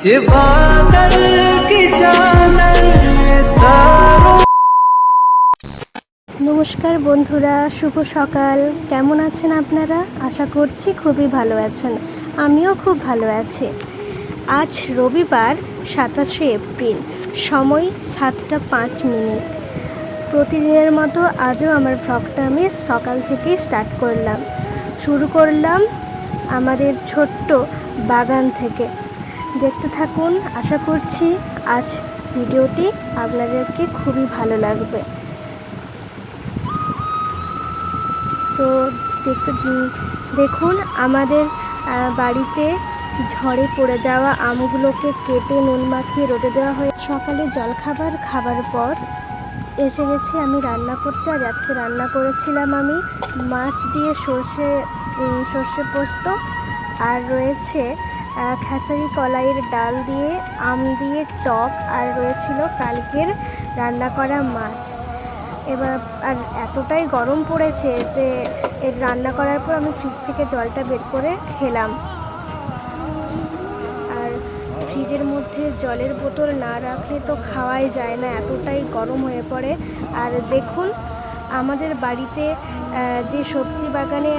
ये बादल की चादर तारों। নমস্কার বন্ধুরা, শুভ সকাল। কেমন আছেন আপনারা? আশা করছি খুবই ভালো আছেন। আমিও খুব ভালো আছি। আজ রবিবার 27শে এপ্রিল, সময় 7টা 5 মিনিট। প্রতিদিনের মতো আজও আমার ভ্লগটা আমি সকাল থেকেই স্টার্ট করলাম। শুরু করলাম আমাদের ছোট্ট বাগান থেকে। দেখতে থাকুন, আশা করছি আজ ভিডিওটি আপনাদেরকে খুবই ভালো লাগবে। তো দেখুন আমাদের বাড়িতে ঝড়ে পড়ে যাওয়া আমগুলোকে কেটে নুন মাখিয়ে রোদে দেওয়া হয়। সকালে জলখাবার খাবার পর এসে গেছি আমি রান্না করতে। আর আজকে রান্না করেছিলাম আমি মাছ দিয়ে সর্ষে পোস্ত, আর রয়েছে খেসারি কলাইয়ের ডাল দিয়ে আম দিয়ে টক, আর রয়েছিল কালকের রান্না করা মাছ। এবার আর এতটাই গরম পড়েছে যে এর রান্না করার পর আমি ফ্রিজ থেকে জলটা বের করে খেলাম। আর ফ্রিজের মধ্যে জলের বোতল না রাখলে তো খাওয়াই যায় না, এতটাই গরম হয়ে পড়ে। আর দেখুন আমাদের বাড়িতে যে সবজি বাগানে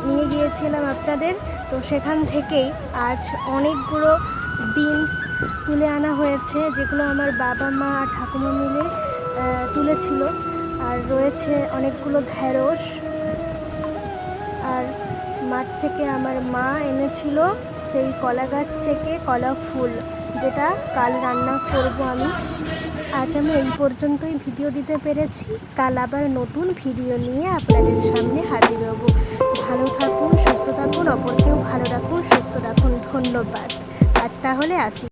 নিয়ে গিয়েছিলাম আপনাদের, তো সেখান থেকেই আজ অনেকগুলো বিনস তুলে আনা হয়েছে, যেগুলো আমার বাবা মা আর ঠাকুমা মিলে তুলেছিল। আর রয়েছে অনেকগুলো ঢেঁড়স, আর মাঠ থেকে আমার মা এনেছিল সেই কলা গাছ থেকে কলা ফুল, যেটা কাল রান্না করব আমি। আজ আমি এই পর্যন্তই ভিডিও দিতে পেরেছি। কাল আবার নতুন ভিডিও নিয়ে আপনাদের সামনে হাজির হব। ভালো থাকুন, সুস্থ থাকুন, অপরকেও ভালো রাখুন, সুস্থ রাখুন। ধন্যবাদ। আজ তাহলে আসি।